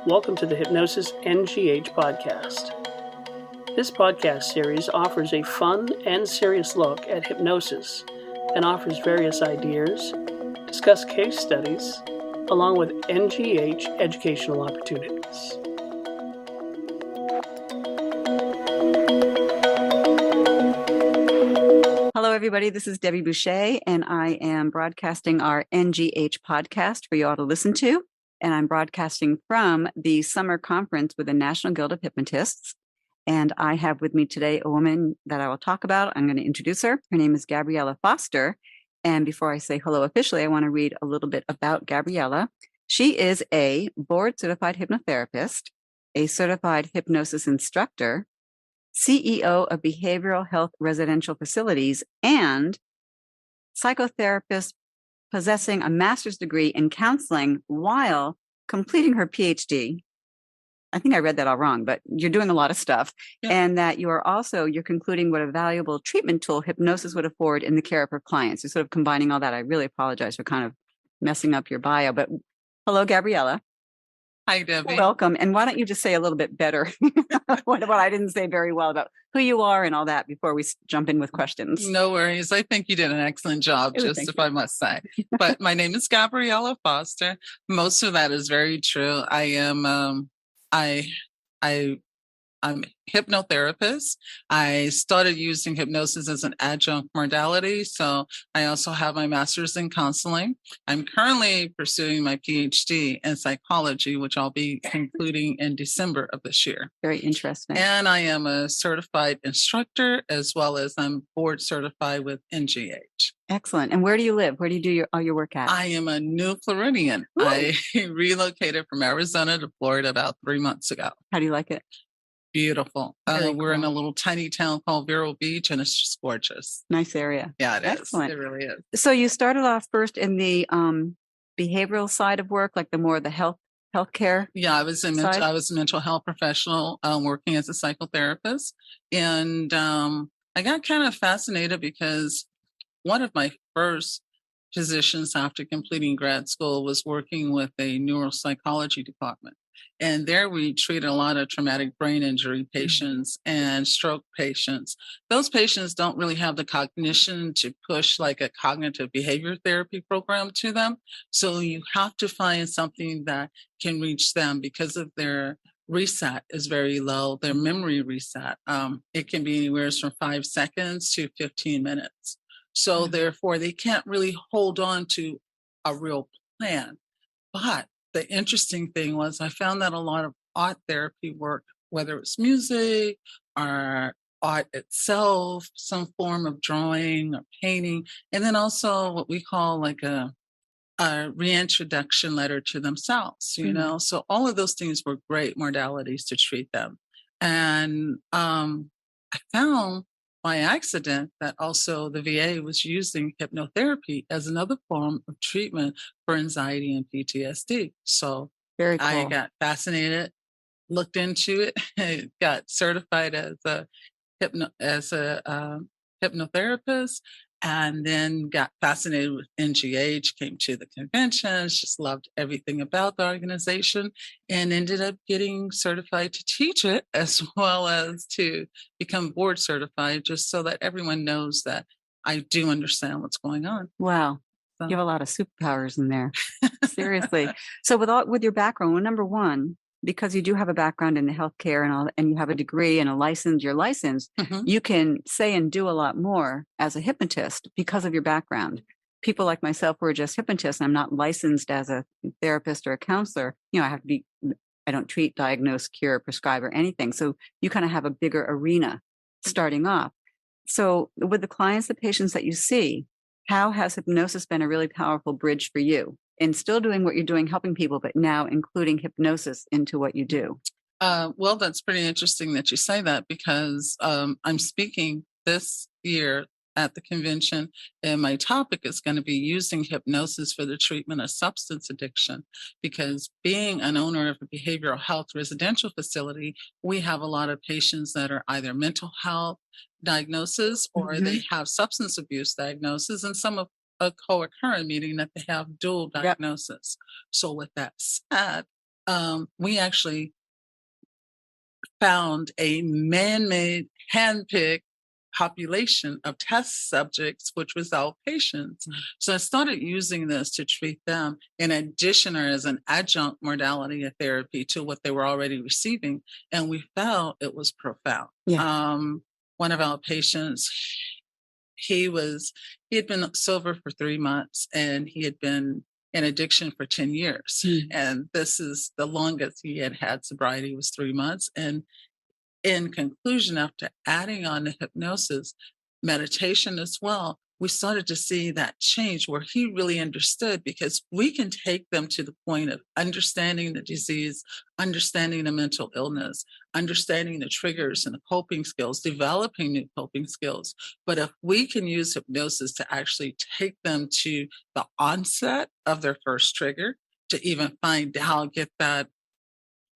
Welcome to the Hypnosis NGH Podcast. This podcast series offers a fun and serious look at hypnosis and offers various ideas, discuss case studies, along with NGH educational opportunities. Hello, everybody. This is Debi Boushey, and I am broadcasting our NGH podcast for you all to listen to. And I'm broadcasting from the summer conference with the National Guild of Hypnotists. And I have with me today a woman that I will talk about. I'm going to introduce her. Her name is Gabriella Foster. And before I say hello officially, I want to read a little bit about Gabriella. She is a board-certified hypnotherapist, a certified hypnosis instructor, CEO of Behavioral Health Residential Facilities, and psychotherapist possessing a master's degree in counseling while completing her PhD. I think I read that all wrong, but you're doing a lot of stuff. Yeah. And that you're concluding what a valuable treatment tool hypnosis would afford in the care of her clients. You're sort of combining all that. I really apologize for kind of messing up your bio, but hello, Gabriella. Hi, Debbie. Welcome. And why don't you just say a little bit better what I didn't say very well about who you are and all that before we jump in with questions. No worries. I think you did an excellent job, I must say. But my name is Gabriella Foster. Most of that is very true. I am, I'm a hypnotherapist. I started using hypnosis as an adjunct modality. So I also have my master's in counseling. I'm currently pursuing my PhD in psychology, which I'll be concluding in December of this year. Very interesting. And I am a certified instructor, as well as I'm board certified with NGH. Excellent. And where do you live? Where do you do all your work at? I am a new Floridian. Ooh. I relocated from Arizona to Florida about 3 months ago. How do you like it? Beautiful. We're in a little tiny town called Vero Beach, and it's just gorgeous. Nice area. Yeah, it Excellent. is. It really is. So you started off first in the behavioral side of work, like the healthcare. Yeah, I was a mental health professional working as a psychotherapist, and I got kind of fascinated because one of my first positions after completing grad school was working with a neuropsychology department. And there we treated a lot of traumatic brain injury patients and stroke patients. Those patients don't really have the cognition to push like a cognitive behavior therapy program to them. So you have to find something that can reach them because of their reset is very low, their memory reset. It can be anywhere from 5 seconds to 15 minutes. So therefore, they can't really hold on to a real plan. But the interesting thing was I found that a lot of art therapy work, whether it's music or art itself, some form of drawing or painting, and then also what we call like a reintroduction letter to themselves, you know? So all of those things were great modalities to treat them. And I found by accident that also the VA was using hypnotherapy as another form of treatment for anxiety and PTSD. So Very cool. I got fascinated, looked into it, got certified as a hypnotherapist, and then got fascinated with NGH, came to the conventions, just loved everything about the organization, and ended up getting certified to teach it as well as to become board certified, just so that everyone knows that I do understand what's going on. Wow. You have a lot of superpowers in there. Seriously. So with your background, well, number one, because you do have a background in the healthcare and all, and you have a degree and you're licensed, you can say and do a lot more as a hypnotist because of your background. People like myself who are just hypnotists, and I'm not licensed as a therapist or a counselor. You know, I don't treat, diagnose, cure, prescribe, or anything. So you kind of have a bigger arena starting off. So with the clients, the patients that you see, how has hypnosis been a really powerful bridge for you? And still doing what you're doing, helping people, but now including hypnosis into what you do? Well, that's pretty interesting that you say that because I'm speaking this year at the convention, and my topic is going to be using hypnosis for the treatment of substance addiction. Because being an owner of a behavioral health residential facility, we have a lot of patients that are either mental health diagnosis or they have substance abuse diagnosis, and some of a co-occurring, meaning that they have dual diagnosis. So with that said, we actually found a man-made, hand-picked population of test subjects, which was our patients. So I started using this to treat them in addition or as an adjunct modality of therapy to what they were already receiving. And we found it was profound. Yeah. One of our patients, he had been sober for 3 months and he had been in addiction for 10 years. And this is the longest he had sobriety was 3 months. And in conclusion, after adding on the hypnosis, meditation as well, we started to see that change where he really understood, because we can take them to the point of understanding the disease, understanding the mental illness, understanding the triggers and the coping skills, developing new coping skills. But if we can use hypnosis to actually take them to the onset of their first trigger, to even find out, get that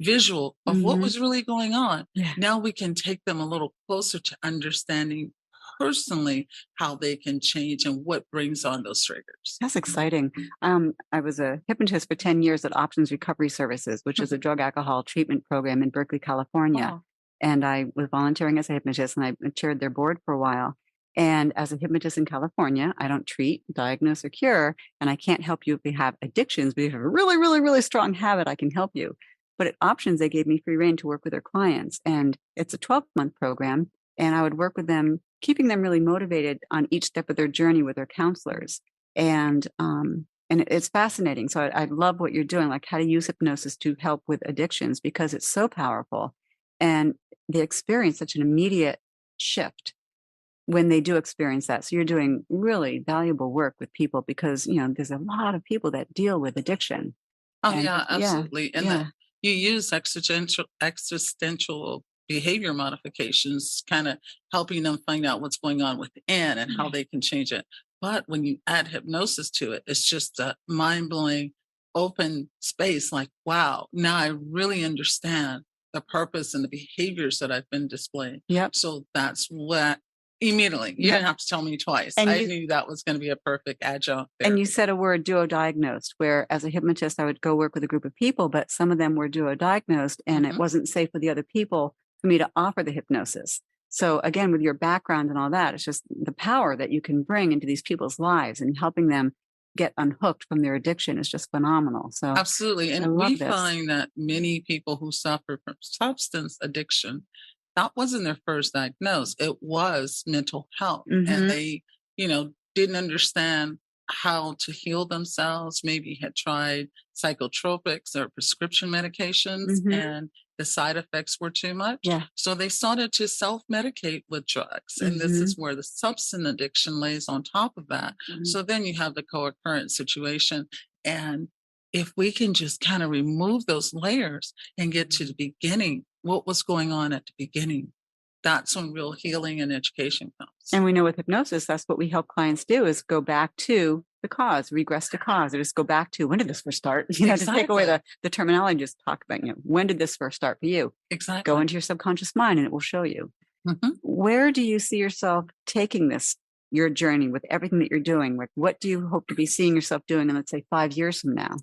visual of what was really going on. Yeah. Now we can take them a little closer to understanding personally how they can change and what brings on those triggers. That's exciting. I was a hypnotist for 10 years at Options Recovery Services, which is a drug alcohol treatment program in Berkeley, California. Wow. And I was volunteering as a hypnotist, and I chaired their board for a while. And as a hypnotist in California, I don't treat, diagnose, or cure, and I can't help you if you have addictions, but if you have a really, really, really strong habit, I can help you. But at Options, they gave me free rein to work with their clients. And it's a 12-month program. And I would work with them, keeping them really motivated on each step of their journey with their counselors. And it's fascinating. So I love what you're doing, like how to use hypnosis to help with addictions, because it's so powerful. And they experience such an immediate shift when they do experience that. So you're doing really valuable work with people, because, there's a lot of people that deal with addiction. Oh, yeah, absolutely. And you use existential behavior modifications, kind of helping them find out what's going on within and how they can change it. But when you add hypnosis to it, it's just a mind-blowing open space. Like, wow, now I really understand the purpose and the behaviors that I've been displaying. Yep. So that's what immediately, you didn't have to tell me twice. And I knew that was going to be a perfect adjunct therapy. And you said a word, duo-diagnosed, where as a hypnotist, I would go work with a group of people, but some of them were duo-diagnosed, and it wasn't safe for the other people for me to offer the hypnosis. So again, with your background and all that, it's just the power that you can bring into these people's lives and helping them get unhooked from their addiction is just phenomenal. So absolutely. And we find that many people who suffer from substance addiction, that wasn't their first diagnosis. It was mental health. And they, didn't understand how to heal themselves, maybe had tried psychotropics or prescription medications, and the side effects were too much. Yeah. So they started to self-medicate with drugs. And this is where the substance addiction lays on top of that. So then you have the co-occurrent situation. And if we can just kind of remove those layers and get to the beginning, what was going on at the beginning, that's when real healing and education comes. And we know with hypnosis, that's what we help clients do, is go back to the cause, regress to cause, or just go back to when did this first start? Just take away the terminology, just talk about, when did this first start for you? Exactly. Go into your subconscious mind and it will show you. Where do you see yourself taking your journey with everything that you're doing? Like, what do you hope to be seeing yourself doing in, let's say, 5 years from now?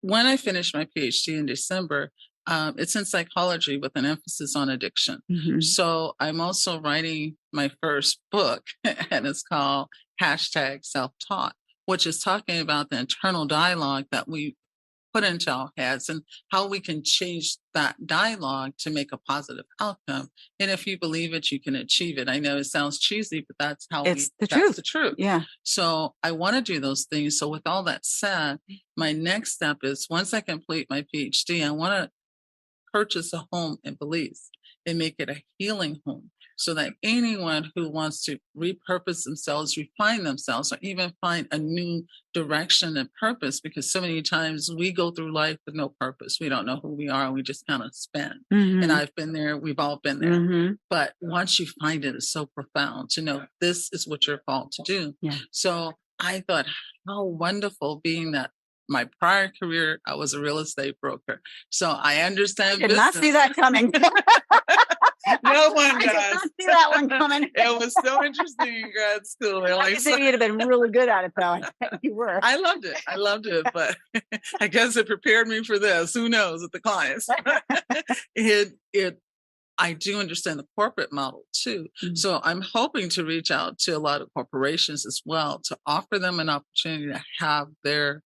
When I finished my PhD in December, it's in psychology with an emphasis on addiction. So I'm also writing my first book, and it's called #Self-Taught, which is talking about the internal dialogue that we put into our heads and how we can change that dialogue to make a positive outcome. And if you believe it, you can achieve it. I know it sounds cheesy, but that's how that's the truth. Yeah. So I want to do those things. So with all that said, my next step is, once I complete my PhD, I want to purchase a home in Belize and make it a healing home, so that anyone who wants to repurpose themselves, refine themselves, or even find a new direction and purpose, because so many times we go through life with no purpose. We don't know who we are, and we just kind of spin. And I've been there. We've all been there. But once you find it, it's so profound to know this is what you're called to do. Yeah. So I thought, how wonderful, being that my prior career, I was a real estate broker. So I understand Did not see that coming. No one I did does. not see that one coming. It was so interesting in grad school. They're I like, think you'd have been really good at it, though. You were. I loved it. I loved it, but I guess it prepared me for this. Who knows with the clients? I do understand the corporate model too. Mhm. So I'm hoping to reach out to a lot of corporations as well to offer them an opportunity to have their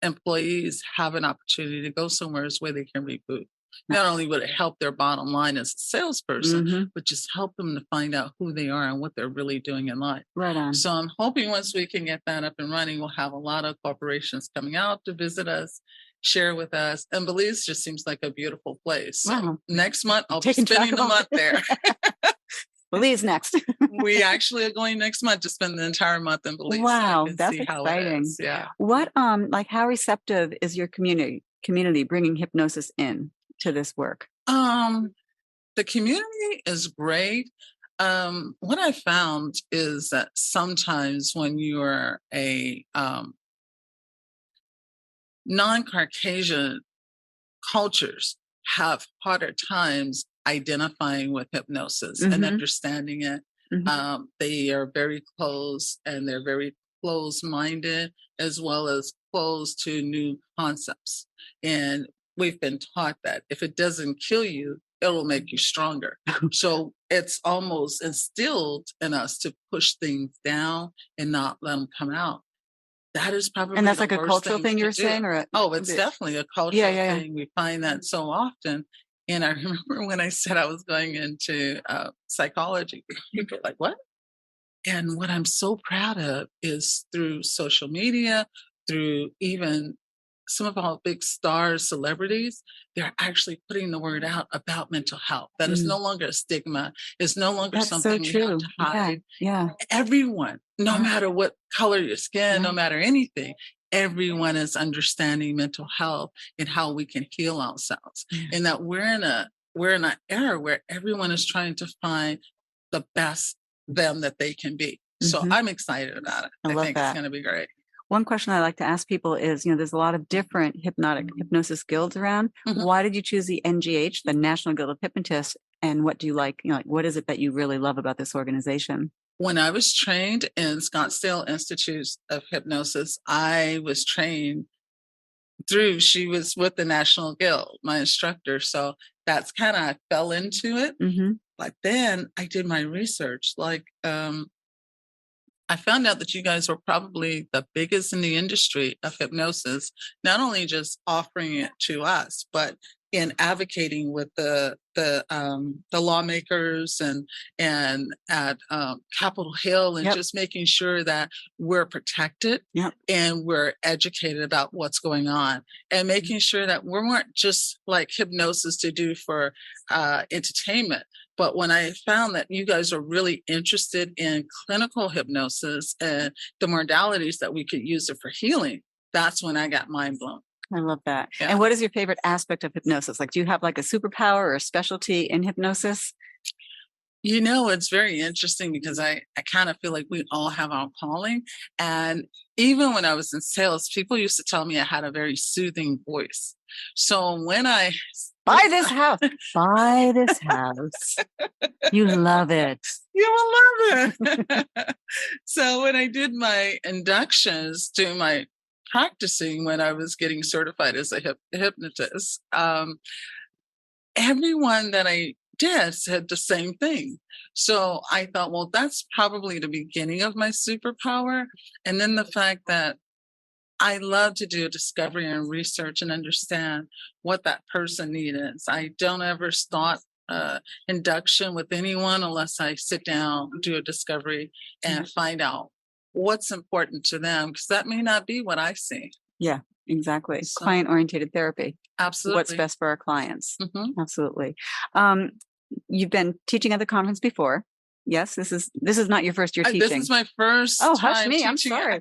employees have an opportunity to go somewhere where they can reboot. Not only would it help their bottom line as a salesperson, Mhm. but just help them to find out who they are and what they're really doing in life. Right on. So I'm hoping once we can get that up and running, we'll have a lot of corporations coming out to visit us, share with us. And Belize just seems like a beautiful place. So Wow. next month, I'll be Taking track spending of the all month there. Belize next. We actually are going next month to spend the entire month in Belize. Wow, So I can that's see how it exciting. is. Yeah. What like how receptive is your community bringing hypnosis in to this work? The community is great. What I found is that sometimes when you're a non-Caucasian, cultures have harder times identifying with hypnosis and Mhm. understanding it. Mhm. They are very closed and they're very closed-minded as well as closed to new concepts. And we've been taught that if it doesn't kill you, it'll make you stronger. So it's almost instilled in us to push things down and not let them come out. That is probably And that's the like a worst cultural thing thing we you're could do. saying, or Oh, it's definitely a cultural yeah. thing. We find that so often. And I remember when I said I was going into psychology, people were like, what? And what I'm so proud of is through social media, through even some of our big stars, celebrities, they're actually putting the word out about mental health. That is Mm. no longer a stigma. It's no longer That's so something we have true. to hide. Yeah. Everyone, no Yeah. matter what color your skin, no Right. matter anything, everyone is understanding mental health and how we can heal ourselves. Yeah. And that we're in an era where everyone is trying to find the best them that they can be. So Mhm. I'm excited about it. I I love think it's that. going to be great. One question I like to ask people is, there's a lot of different hypnosis guilds around. Mhm. Why did you choose the NGH, the National Guild of Hypnotists? And what do you like? Like, what is it that you really love about this organization? When I was trained in Scottsdale Institute of Hypnosis, I was trained she was with the National Guild, my instructor. So that's kind of, I fell into it. Mm-hmm. But then I did my research. I found out that you guys were probably the biggest in the industry of hypnosis, not only just offering it to us, but in advocating with the lawmakers and at Capitol Hill, and Yep. just making sure that we're protected Yep. and we're educated about what's going on, and making sure that we weren't just like hypnosis to do for entertainment. But when I found that you guys are really interested in clinical hypnosis and the modalities that we could use it for healing, that's when I got mind blown. I love that. Yeah. And what is your favorite aspect of hypnosis? Like, do you have like a superpower or a specialty in hypnosis? It's very interesting because I kind of feel like we all have our calling. And even when I was in sales, people used to tell me I had a very soothing voice. So when I Buy this house. Buy this house. You love it. You will love it. So when I did my inductions to my practicing, when I was getting certified as a hypnotist, everyone that I did said the same thing. So I thought, well, that's probably the beginning of my superpower. And then the fact that I love to do discovery and research and understand what that person needed. I don't ever start induction with anyone unless I sit down, do a discovery, and find out what's important to them, because that may not be what I see. Yeah, exactly. So- Client-oriented therapy. Absolutely. What's best for our clients. Mhm. Absolutely. You've been teaching at the conference before. Yes, this is not your first year teaching. This is my first Oh, time hush me, I'm teaching sorry.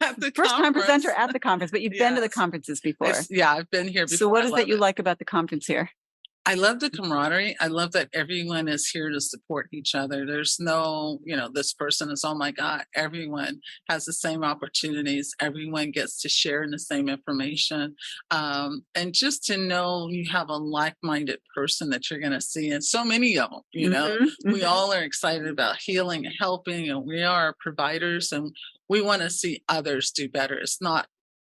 at the First time conference. presenter at the conference, but you've been to the Yes. conferences before. Yeah, I've been here before. So what I is that love you it. like about the conference here? I love the camaraderie. I love that everyone is here to support each other. There's no, this person is, oh my God, everyone has the same opportunities. Everyone gets to share in the same information. And just to know you have a like-minded person that you're going to see, and so many of them, we all are excited about healing and helping, and we are providers, and we want to see others do better. It's not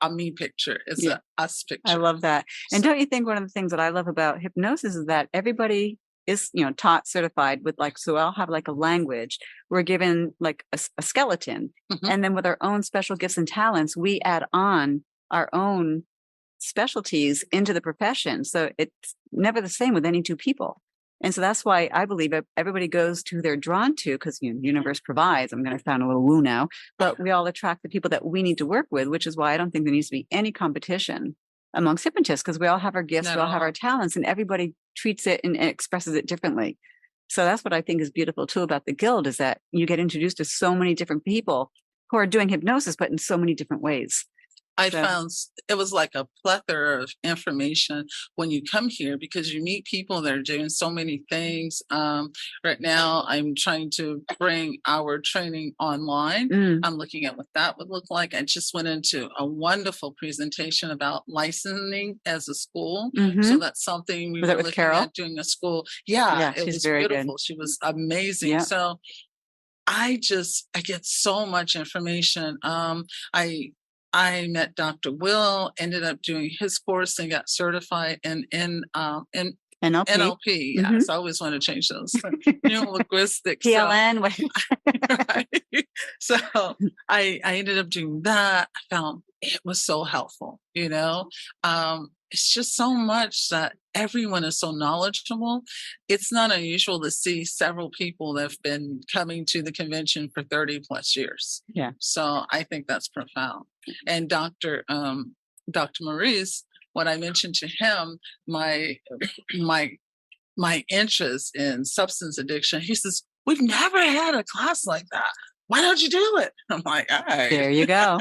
a me picture, it's a us picture. I love that. And don't you think one of the things that I love about hypnosis is that everybody is, taught, certified with so I'll have a language. We're given a skeleton. And then with our own special gifts and talents, we add on our own specialties into the profession. So it's never the same with any two people. And so that's why I believe everybody goes to who they're drawn to, because the universe provides. I'm going to sound a little woo now, but we all attract the people that we need to work with, which is why I don't think there needs to be any competition amongst hypnotists, because we all have our gifts, we all have our talents, and everybody treats it and expresses it differently. So that's what I think is beautiful too about the Guild, is that you get introduced to so many different people who are doing hypnosis, but in so many different ways. I found it was like a plethora of information when you come here, because you meet people that are doing so many things. Right now, I'm trying to bring our training online. I'm looking at what that would look like. I just went into a wonderful presentation about licensing as a school. So that's something we were looking at doing a school. Yeah, it was beautiful. Good. She was amazing. Yeah. So I get so much information. I met Dr. Will, ended up doing his course and got certified in NLP. Yes, I always want to change those. Linguistics. PLN. Right. So I ended up doing that. I found it was so helpful. It's just so much that everyone is so knowledgeable. It's not unusual to see several people that have been coming to the convention for 30 plus years. Yeah. So I think that's profound. And Dr. Maurice, when I mentioned to him my interest in substance addiction, he says, "We've never had a class like that. Why don't you do it?" I'm like, all right. There you go.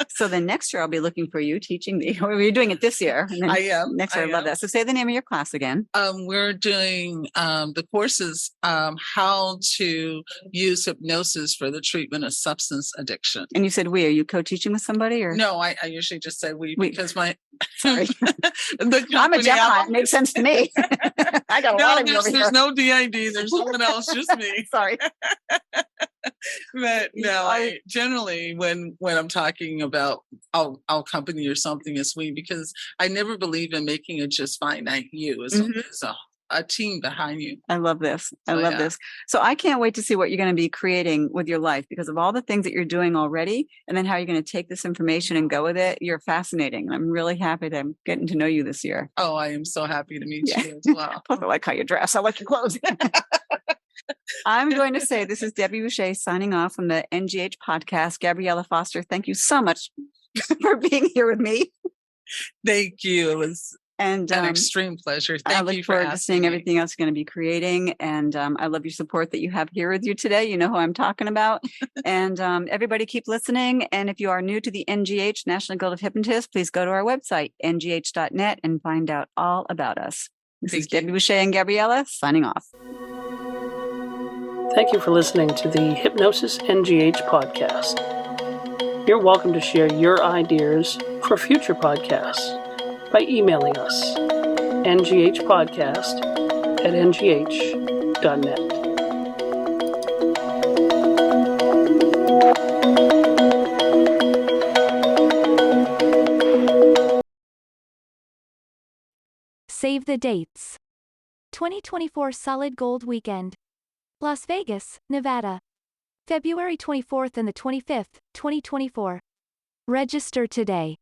So then next year I'll be looking for you teaching me. You're doing it this year. And then I am. Next year I love that. So say the name of your class again. We're doing the courses, how to use hypnosis for the treatment of substance addiction. And you said we. Are you co-teaching with somebody? Or no, I usually just say we because my sorry. I'm a Gemini. It makes sense to me. I got a lot of over there's no DID. There's no one else, just me. Sorry. But no, I generally when I'm talking about our company or something, it's we, because I never believe in making it just finite you. It's a team behind you. I love this. I love this. So I can't wait to see what you're going to be creating with your life, because of all the things that you're doing already, and then how you're going to take this information and go with it. You're fascinating. I'm really happy that I'm getting to know you this year. Oh, I am so happy to meet you as well. Plus, I like how you dress. I like your clothes. I'm going to say this is Debi Boushey signing off from the NGH podcast. Gabriella Foster, thank you so much for being here with me. Thank you. It was an extreme pleasure. Thank you for asking. I look forward to seeing everything else you're going to be creating. And I love your support that you have here with you today. You know who I'm talking about. And everybody keep listening. And if you are new to the NGH, National Guild of Hypnotists, please go to our website, ngh.net, and find out all about us. This is Debi Boushey and Gabriella signing off. Thank you for listening to the Hypnosis NGH podcast. You're welcome to share your ideas for future podcasts by emailing us, nghpodcast@ngh.net. Save the dates. 2024 Solid Gold Weekend. Las Vegas, Nevada. February 24th and the 25th, 2024. Register today.